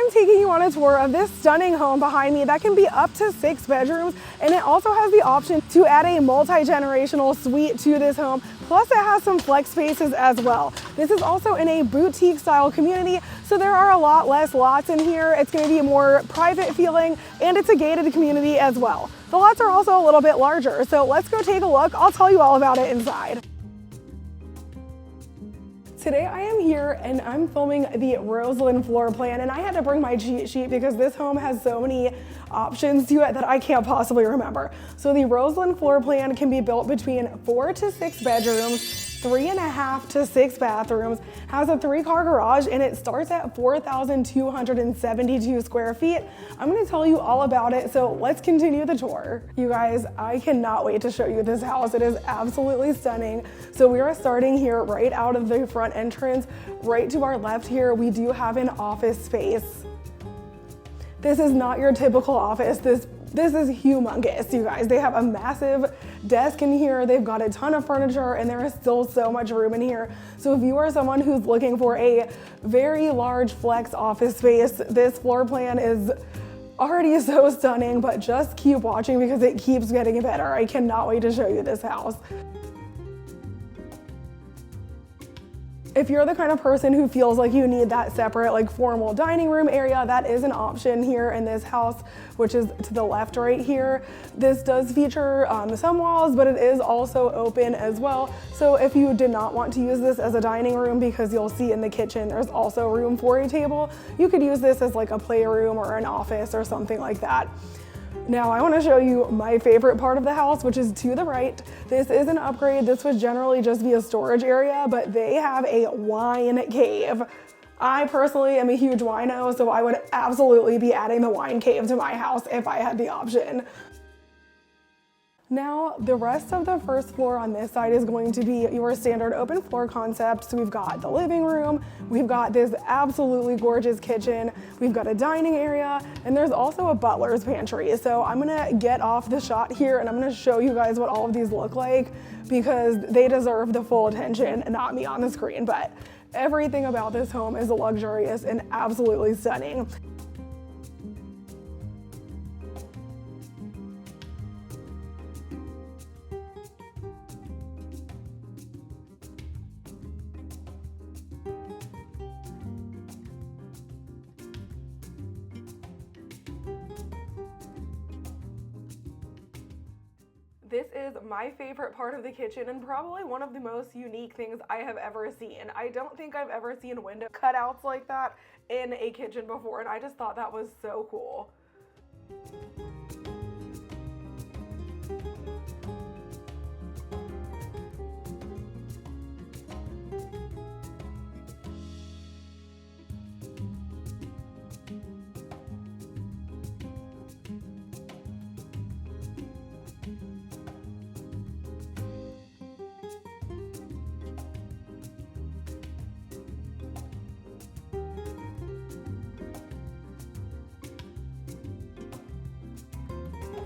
I'm taking you on a tour of this stunning home behind me that can be up to 6 bedrooms, and it also has the option to add a multi-generational suite to this home. Plus it has some flex spaces as well. This is also in a boutique style community, so there are a lot less lots in here. It's going to be a more private feeling, and it's a gated community as well. The lots are also a little bit larger, so let's go take a look. I'll tell you all about it inside. Today I am here and I'm filming the Roseland floor plan, and I had to bring my cheat sheet because this home has so many options to it that I can't possibly remember. So the Roseland floor plan can be built between 4 to 6 bedrooms, 3.5 to 6 bathrooms, has a 3-car garage, and it starts at 4,272 square feet. I'm gonna tell you all about it, so let's continue the tour. You guys, I cannot wait to show you this house. It is absolutely stunning. So we are starting here right out of the front entrance. Right to our left here, we do have an office space. This is not your typical office. This is humongous, you guys. They have a massive desk in here. They've got a ton of furniture, and there is still so much room in here. So if you are someone who's looking for a very large flex office space, this floor plan is already so stunning, but just keep watching because it keeps getting better. I cannot wait to show you this house. If you're the kind of person who feels like you need that separate, like formal dining room area, that is an option here in this house, which is to the left right here. This does feature some walls, but it is also open as well. So if you did not want to use this as a dining room, because you'll see in the kitchen there's also room for a table, you could use this as like a playroom or an office or something like that. Now I want to show you my favorite part of the house, which is to the right. This is an upgrade. This would generally just be a storage area, but they have a wine cave. I personally am a huge wino, so I would absolutely be adding the wine cave to my house if I had the option. Now, the rest of the first floor on this side is going to be your standard open floor concept. So we've got the living room, we've got this absolutely gorgeous kitchen, we've got a dining area, and there's also a butler's pantry. So I'm gonna get off the shot here and I'm gonna show you guys what all of these look like because they deserve the full attention, not me on the screen, but everything about this home is luxurious and absolutely stunning. This is my favorite part of the kitchen and probably one of the most unique things I have ever seen. I don't think I've ever seen window cutouts like that in a kitchen before, and I just thought that was so cool.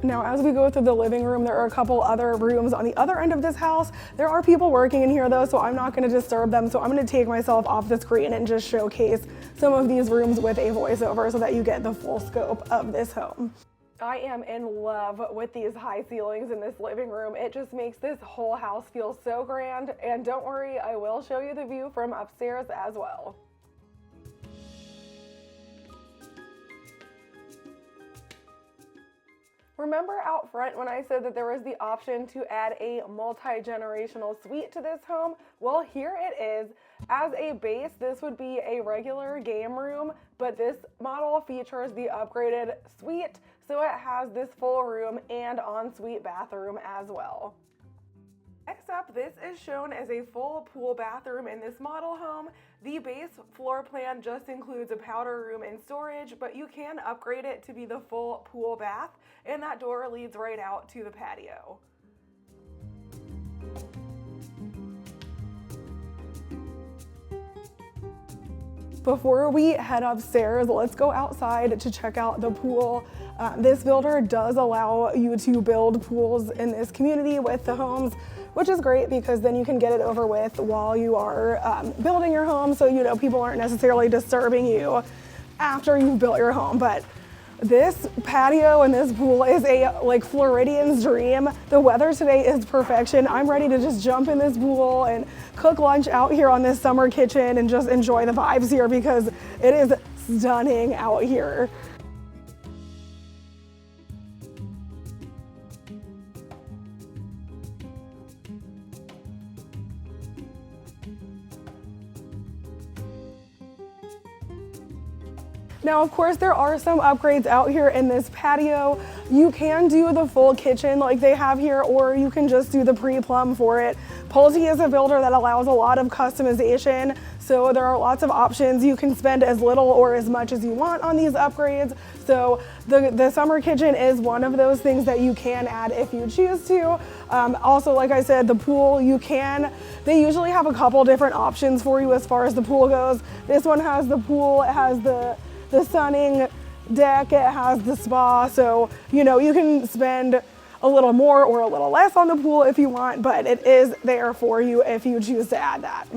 Now, as we go through the living room, there are a couple other rooms on the other end of this house. There are people working in here though, so I'm not gonna disturb them. So I'm gonna take myself off the screen and just showcase some of these rooms with a voiceover so that you get the full scope of this home. I am in love with these high ceilings in this living room. It just makes this whole house feel so grand. And don't worry, I will show you the view from upstairs as well. Remember out front when I said that there was the option to add a multi-generational suite to this home? Well, here it is. As a base, this would be a regular game room, but this model features the upgraded suite, so it has this full room and ensuite bathroom as well. Next up, this is shown as a full pool bathroom in this model home. The base floor plan just includes a powder room and storage, but you can upgrade it to be the full pool bath, and that door leads right out to the patio. Before we head upstairs, let's go outside to check out the pool. This builder does allow you to build pools in this community with the homes, which is great because then you can get it over with while you are building your home, so you know people aren't necessarily disturbing you after you've built your home. But this patio and this pool is a like Floridian's dream. The weather today is perfection. I'm ready to just jump in this pool and cook lunch out here on this summer kitchen and just enjoy the vibes here because it is stunning out here. Now, of course, there are some upgrades out here in this patio. You can do the full kitchen like they have here, or you can just do the pre-plumb for it. Pulte is a builder that allows a lot of customization, so there are lots of options. You can spend as little or as much as you want on these upgrades. So the summer kitchen is one of those things that you can add if you choose to. Also, like I said, the pool, they usually have a couple different options for you as far as the pool goes. This one has the pool, it has the sunning deck, it has the spa, so you can spend a little more or a little less on the pool if you want, but it is there for you if you choose to add that.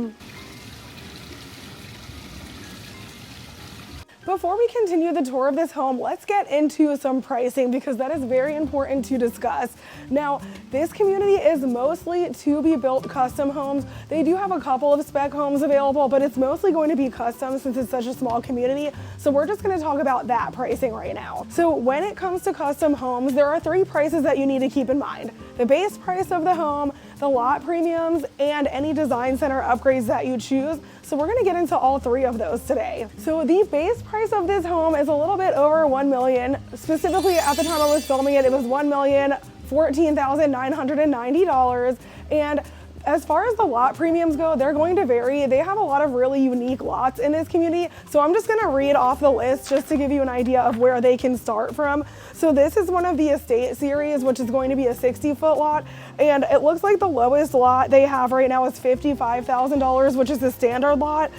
Before we continue the tour of this home, let's get into some pricing because that is very important to discuss. Now, this community is mostly to be built custom homes. They do have a couple of spec homes available, but it's mostly going to be custom since it's such a small community. So we're just going to talk about that pricing right now. So when it comes to custom homes, there are 3 prices that you need to keep in mind. The base price of the home, the lot premiums, and any design center upgrades that you choose. So we're gonna get into all 3 of those today. So the base price of this home is a little bit over $1 million. Specifically at the time I was filming it, it was $1,014,990. And as far as the lot premiums go, they're going to vary. They have a lot of really unique lots in this community. So I'm just gonna read off the list just to give you an idea of where they can start from. So this is one of the estate series, which is going to be a 60-foot lot. And it looks like the lowest lot they have right now is $55,000, which is the standard lot.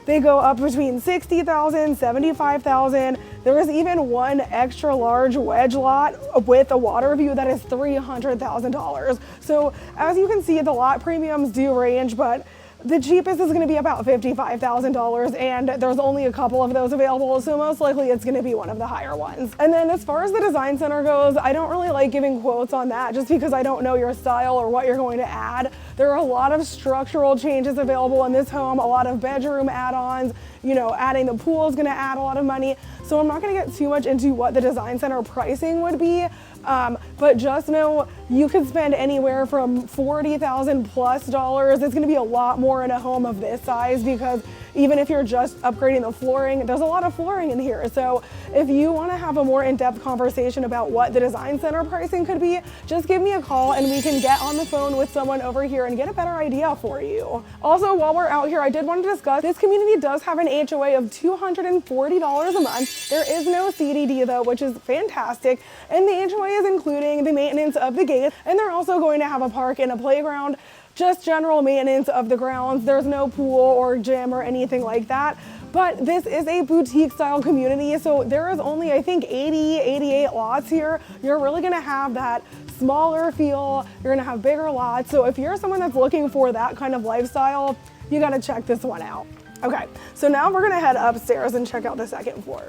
They go up between $60,000, $75,000. There is even one extra large wedge lot with a water view that is $300,000. So as you can see, the lot premiums do range, but the cheapest is going to be about $55,000, and there's only a couple of those available, so most likely it's going to be one of the higher ones. And then as far as the design center goes, I don't really like giving quotes on that just because I don't know your style or what you're going to add. There are a lot of structural changes available in this home, a lot of bedroom add-ons. Adding the pool is going to add a lot of money. So I'm not going to get too much into what the design center pricing would be, but just know you could spend anywhere from $40,000 plus. It's going to be a lot more in a home of this size because even if you're just upgrading the flooring, there's a lot of flooring in here. So if you want to have a more in-depth conversation about what the design center pricing could be, just give me a call and we can get on the phone with someone over here and get a better idea for you. Also, while we're out here, I did want to discuss this community does have an HOA of $240 a month. There is no CDD though, which is fantastic. And the HOA is including the maintenance of the gates, and they're also going to have a park and a playground. Just general maintenance of the grounds. There's no pool or gym or anything like that. But this is a boutique style community, so there is only, I think, 88 lots here. You're really gonna have that smaller feel. You're gonna have bigger lots. So if you're someone that's looking for that kind of lifestyle, you gotta check this one out. Okay, so now we're gonna head upstairs and check out the second floor.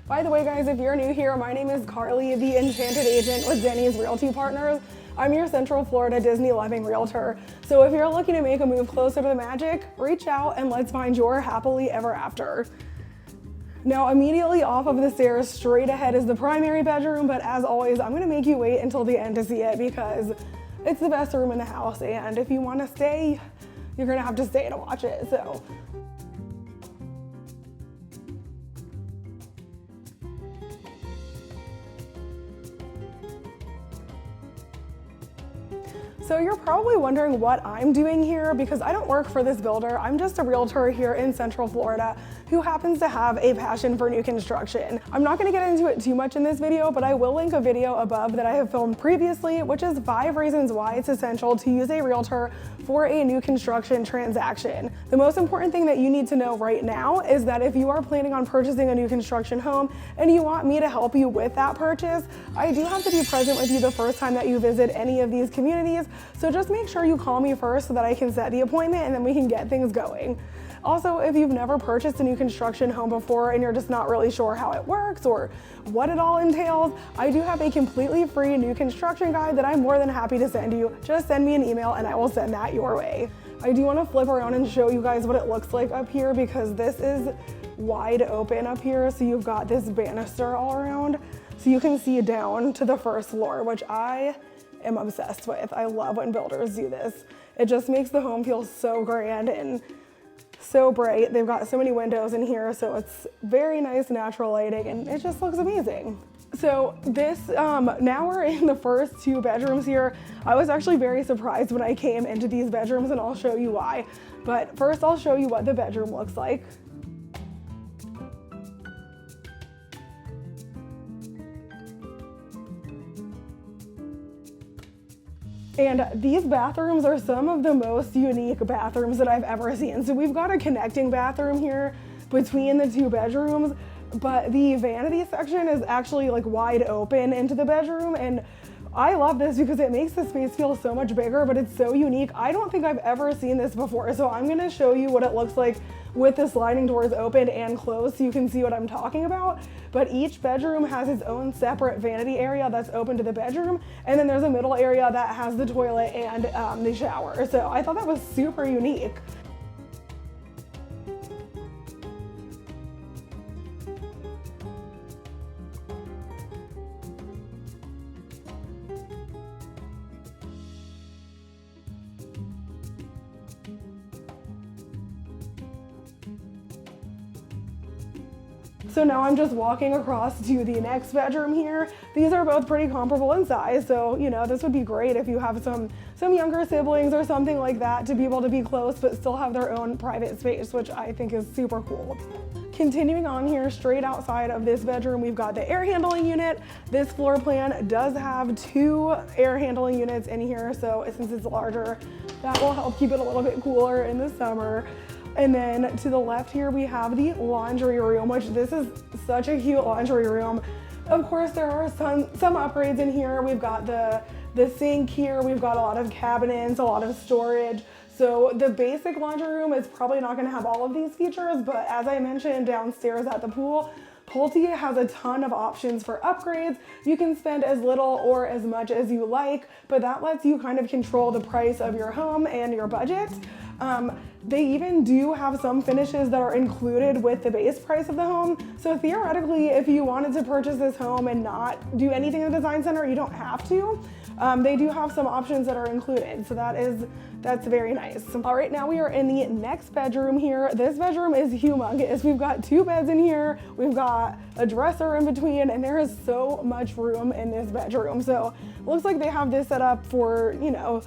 By the way, guys, if you're new here, my name is Carly, the Enchanted Agent with Denny's Realty Partners. I'm your Central Florida Disney loving realtor. So if you're looking to make a move closer to the magic, reach out and let's find your happily ever after. Now, immediately off of the stairs, straight ahead is the primary bedroom, but as always, I'm gonna make you wait until the end to see it because it's the best room in the house, and if you wanna stay, you're gonna have to stay to watch it, so. So you're probably wondering what I'm doing here because I don't work for this builder. I'm just a realtor here in Central Florida who happens to have a passion for new construction. I'm not gonna get into it too much in this video, but I will link a video above that I have filmed previously, which is 5 reasons why it's essential to use a realtor for a new construction transaction. The most important thing that you need to know right now is that if you are planning on purchasing a new construction home and you want me to help you with that purchase, I do have to be present with you the first time that you visit any of these communities. So just make sure you call me first so that I can set the appointment and then we can get things going. Also, if you've never purchased a new construction home before and you're just not really sure how it works or what it all entails, I do have a completely free new construction guide that I'm more than happy to send you. Just send me an email and I will send that your way. I do want to flip around and show you guys what it looks like up here because this is wide open up here. So you've got this banister all around so you can see down to the first floor, which I am obsessed with. I love when builders do this. It just makes the home feel so grand and so bright. They've got so many windows in here, so it's very nice natural lighting and it just looks amazing. So this, now we're in the first 2 bedrooms here. I was actually very surprised when I came into these bedrooms and I'll show you why. But first I'll show you what the bedroom looks like. And these bathrooms are some of the most unique bathrooms that I've ever seen. So we've got a connecting bathroom here between the 2 bedrooms, but the vanity section is actually like wide open into the bedroom. And I love this because it makes the space feel so much bigger, but it's so unique. I don't think I've ever seen this before. So I'm gonna show you what it looks like with the sliding doors open and closed so you can see what I'm talking about. But each bedroom has its own separate vanity area that's open to the bedroom. And then there's a middle area that has the toilet and the shower. So I thought that was super unique. So now I'm just walking across to the next bedroom here. These are both pretty comparable in size, so you know, this would be great if you have some younger siblings or something like that to be able to be close but still have their own private space, which I think is super cool. Continuing on here, straight outside of this bedroom, we've got the air handling unit. This floor plan does have 2 air handling units in here, so since it's larger, that will help keep it a little bit cooler in the summer. And then to the left here, we have the laundry room, which this is such a cute laundry room. Of course, there are some upgrades in here. We've got the sink here. We've got a lot of cabinets, a lot of storage. So the basic laundry room is probably not gonna have all of these features, but as I mentioned downstairs at the pool, Pulte has a ton of options for upgrades. You can spend as little or as much as you like, but that lets you kind of control the price of your home and your budget. They even do have some finishes that are included with the base price of the home. So theoretically, if you wanted to purchase this home and not do anything in the design center, you don't have to. They do have some options that are included. So that's very nice. All right, now we are in the next bedroom here. This bedroom is humongous. We've got 2 beds in here. We've got a dresser in between, and there is so much room in this bedroom. So it looks like they have this set up for, you know,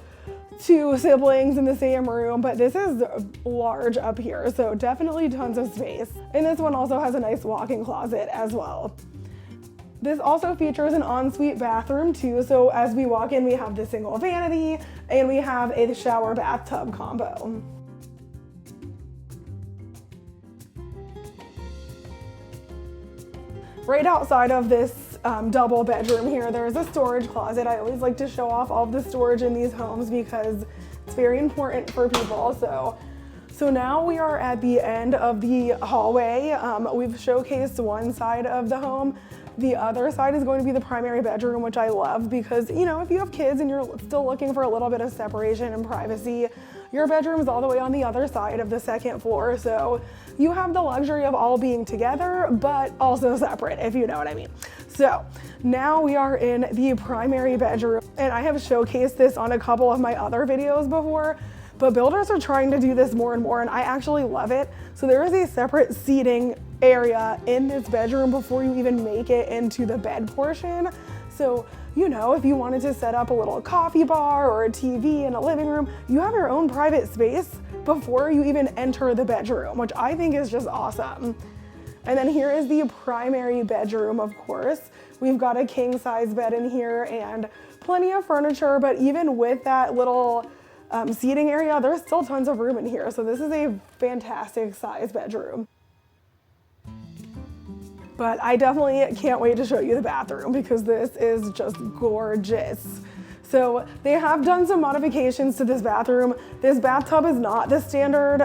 2 siblings in the same room, but this is large up here, so definitely tons of space. And this one also has a nice walk-in closet as well. This also features an ensuite bathroom too, so as we walk in, we have the single vanity and we have a shower bathtub combo. Right outside of this double bedroom here, there's a storage closet. I always like to show off all of the storage in these homes because it's very important for people. So now we are at the end of the hallway. We've showcased one side of the home. The other side is going to be the primary bedroom, which I love because, you know, if you have kids and you're still looking for a little bit of separation and privacy, your bedroom is all the way on the other side of the 2nd floor. So you have the luxury of all being together, but also separate, if you know what I mean. So now we are in the primary bedroom, and I have showcased this on a couple of my other videos before, but builders are trying to do this more and more, and I actually love it. So there is a separate seating area in this bedroom before you even make it into the bed portion. So, you know, if you wanted to set up a little coffee bar or a TV in a living room, you have your own private space before you even enter the bedroom, which I think is just awesome. And then here is the primary bedroom, of course. We've got a king size bed in here and plenty of furniture, but even with that little seating area, there's still tons of room in here. So this is a fantastic size bedroom. But I definitely can't wait to show you the bathroom because this is just gorgeous. So they have done some modifications to this bathroom. This bathtub is not the standard.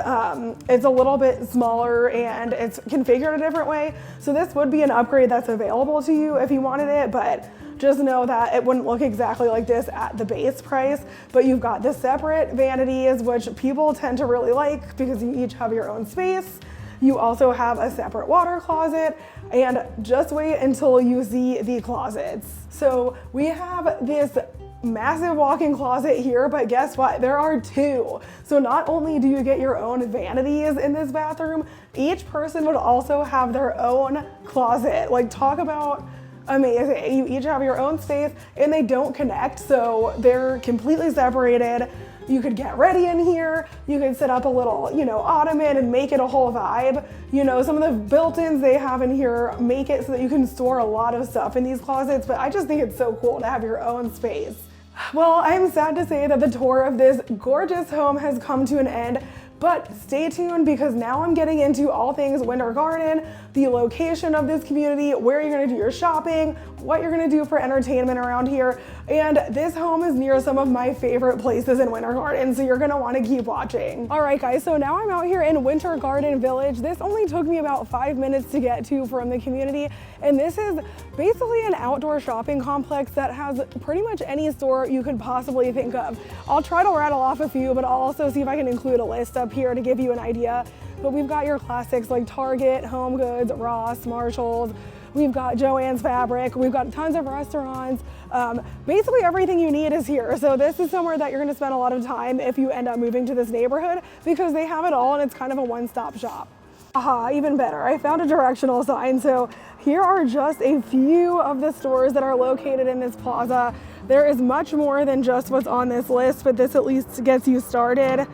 It's a little bit smaller and it's configured a different way. So this would be an upgrade that's available to you if you wanted it, but just know that it wouldn't look exactly like this at the base price. But you've got the separate vanities, which people tend to really like because you each have your own space. You also have a separate water closet, and just wait until you see the closets. So we have this massive walk-in closet here, but guess what? There are two. So not only do you get your own vanities in this bathroom, each person would also have their own closet. Like, talk about amazing. You each have your own space and they don't connect, so they're completely separated. You could get ready in here. You could set up a little, ottoman and make it a whole vibe. Some of the built-ins they have in here make it so that you can store a lot of stuff in these closets, but I just think it's so cool to have your own space. Well, I'm sad to say that the tour of this gorgeous home has come to an end, but stay tuned because now I'm getting into all things Winter Garden, the location of this community, where you're gonna do your shopping, what you're gonna do for entertainment around here. And this home is near some of my favorite places in Winter Garden, so you're gonna wanna keep watching. All right, guys, so now I'm out here in Winter Garden Village. This only took me about 5 minutes to get to from the community. And this is basically an outdoor shopping complex that has pretty much any store you could possibly think of. I'll try to rattle off a few, but I'll also see if I can include a list up here to give you an idea. But we've got your classics like Target, Home Goods, Ross, Marshalls. We've got Joann's Fabric. We've got tons of restaurants. Basically everything you need is here. So this is somewhere that you're gonna spend a lot of time if you end up moving to this neighborhood because they have it all and it's kind of a one-stop shop. Aha, even better. I found a directional sign. So here are just a few of the stores that are located in this plaza. There is much more than just what's on this list, but this at least gets you started.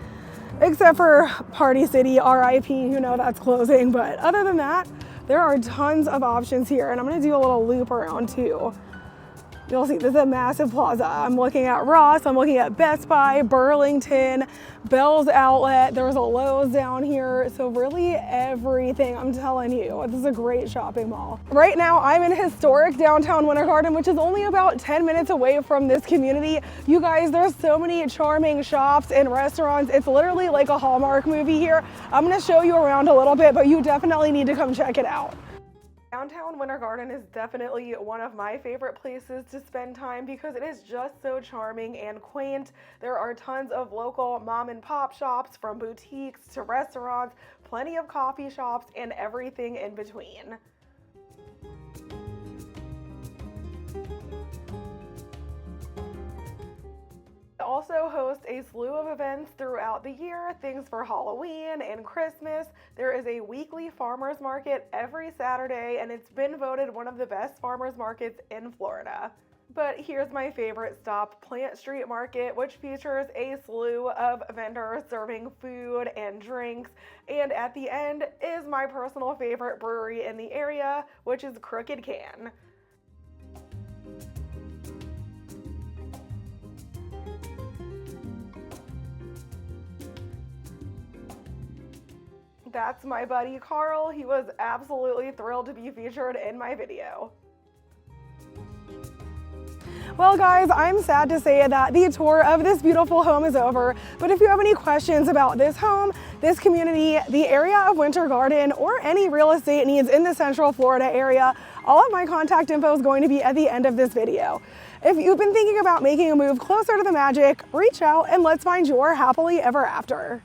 Except for Party City, RIP, that's closing. But other than that, there are tons of options here. And I'm gonna do a little loop around too. You'll see this is a massive plaza. I'm looking at Ross, I'm looking at Best Buy, Burlington, Bell's Outlet. There's a Lowe's down here. So really everything, I'm telling you, this is a great shopping mall. Right now I'm in historic downtown Winter Garden, which is only about 10 minutes away from this community. You guys, there's so many charming shops and restaurants. It's literally like a Hallmark movie here. I'm gonna show you around a little bit, but you definitely need to come check it out. Downtown Winter Garden is definitely one of my favorite places to spend time because it is just so charming and quaint. There are tons of local mom and pop shops, from boutiques to restaurants, plenty of coffee shops, and everything in between. Also host a slew of events throughout the year, things for Halloween and Christmas. There is a weekly farmers market every Saturday, and it's been voted one of the best farmers markets in Florida. But here's my favorite stop, Plant Street Market, which features a slew of vendors serving food and drinks. And at the end is my personal favorite brewery in the area, which is Crooked Can. That's my buddy Carl. He was absolutely thrilled to be featured in my video. Well guys, I'm sad to say that the tour of this beautiful home is over, but if you have any questions about this home, this community, the area of Winter Garden, or any real estate needs in the Central Florida area, all of my contact info is going to be at the end of this video. If you've been thinking about making a move closer to the magic, reach out and let's find your happily ever after.